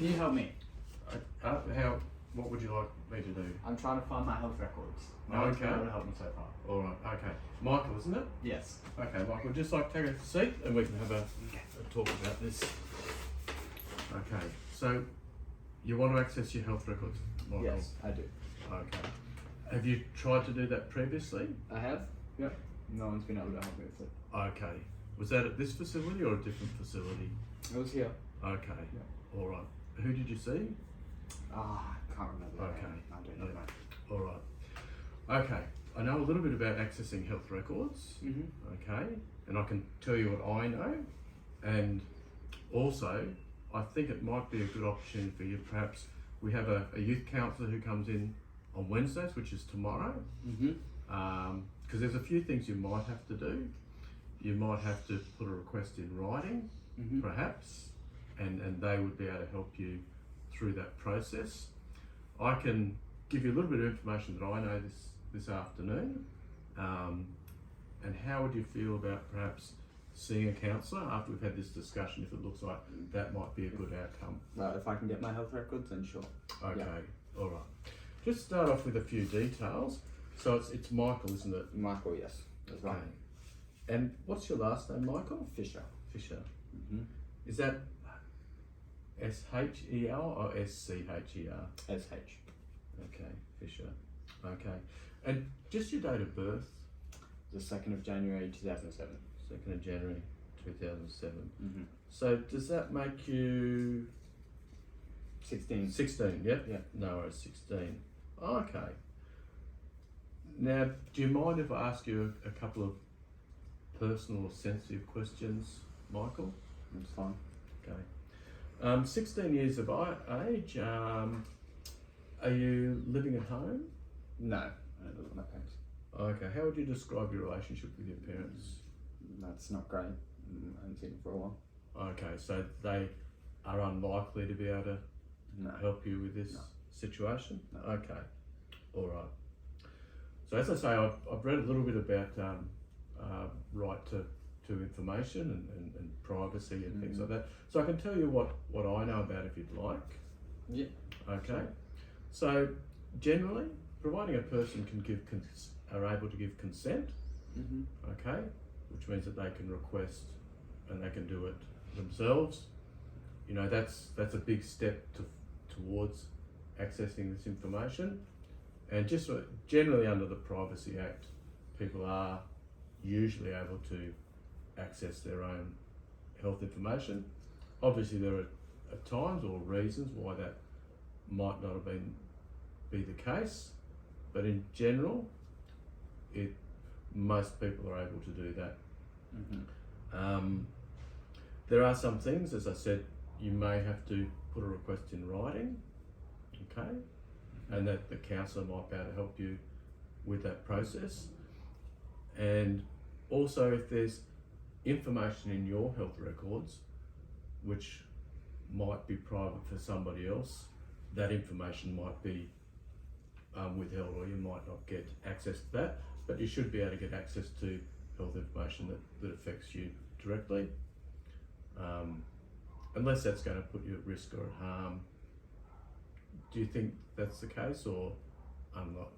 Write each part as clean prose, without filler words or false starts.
Can you help me? What would you like me to do? I'm trying to find my health records. No one's been able to help me so far. All right. Okay. Michael, isn't it? Yes. Okay, Michael. Just like take a seat and we can have a talk about this. Okay. So you want to access your health records, Michael? Yes, I do. Okay. Have you tried to do that previously? I have? Yep. No one's been able to help me with it. Okay. Was that at this facility or a different facility? It was here. Okay. Yeah. All right. Who did you see? I can't remember. Okay. I don't know that. All right. Okay. I know a little bit about accessing health records. Mm-hmm. Okay. And I can tell you what I know. And also, I think it might be a good opportunity for you. Perhaps we have a youth counsellor who comes in on Wednesdays, which is tomorrow. Mm-hmm. Because there's a few things you might have to do. You might have to put a request in writing, Mm-hmm. perhaps, and they would be able to help you through that process. I can give you a little bit of information that I know this afternoon. And how would you feel about perhaps seeing a counsellor after we've had this discussion, if it looks like that might be a good outcome? Well, if I can get my health records, then sure. Okay, Yeah. all right. Just start off with a few details. So it's Michael, isn't it? Michael, yes. That's right. Okay. And what's your last name, Michael? Fisher. Fisher. Mm-hmm. Is that S-H-E-L or S-C-H-E-R? S-H. Okay, Fisher. Okay. And just your date of birth? The 2nd of January 2007. 2nd of January 2007. Mm-hmm. So does that make you 16. 16? Yep. Yeah. No, it's 16. Okay. Now, do you mind if I ask you a couple of personal or sensitive questions, Michael? That's fine. Okay. 16 years of age. Are you living at home? No, I don't live with my parents. Okay. How would you describe your relationship with your parents? That's not great. I haven't seen them for a while. Okay, so they are unlikely to be able to No. help you with this No. situation? No. Okay, all right. So as I say, I've read a little bit about right to information and privacy and things like that. So I can tell you what I know about if you'd like. Yeah. Okay. So generally, providing a person are able to give consent, Mm-hmm. okay, which means that they can request and they can do it themselves. You know, that's a big step towards accessing this information. And just generally under the Privacy Act, people are usually able to access their own health information. Obviously, there are times or reasons why that might not have be the case, but in general, most people are able to do that. Mm-hmm. There are some things, as I said, you may have to put a request in writing, okay, and that the counsellor might be able to help you with that process. And also, if there's information in your health records which might be private for somebody else, that information might be withheld, or you might not get access to that, but you should be able to get access to health information that affects you directly, unless that's going to put you at risk or at harm. Do you think that's the case, or I'm not?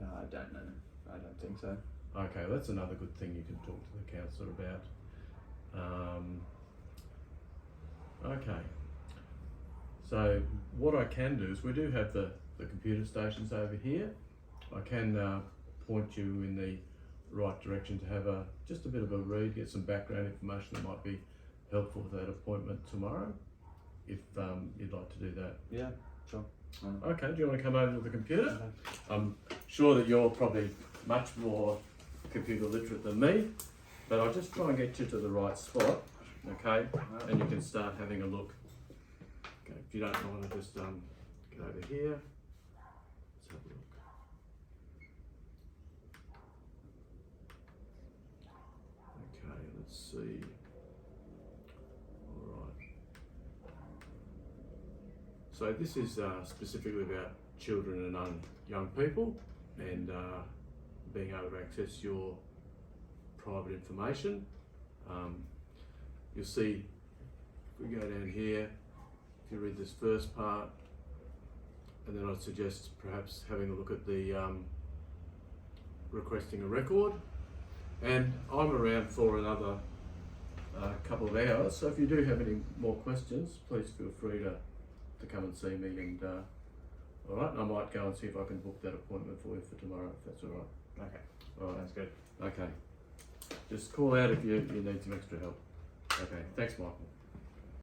No, I don't know. I don't think so. Okay, that's another good thing you can talk to the counsellor about. Okay, so what I can do is we do have the computer stations over here. I can point you in the right direction to have just a bit of a read, get some background information that might be helpful for that appointment tomorrow, if you'd like to do that. Yeah, sure. Okay, do you want to come over to the computer? Okay. I'm sure that you're probably much more computer literate than me, but I'll just try and get you to the right spot, okay? And you can start having a look. Okay, if you don't want to just get over here. Let's have a look. Okay, let's see. All right. So this is specifically about children and young people, and being able to access your private information. You'll see, if we go down here, if if you read this first part, and then I'd suggest perhaps having a look at the requesting a record. And I'm around for another couple of hours, so if you do have any more questions, please feel free to come and see me, and alright, I might go and see if I can book that appointment for you for tomorrow, if that's alright. Okay, Alright, sounds good. okay. Just call out if you need some extra help. Okay, thanks Michael.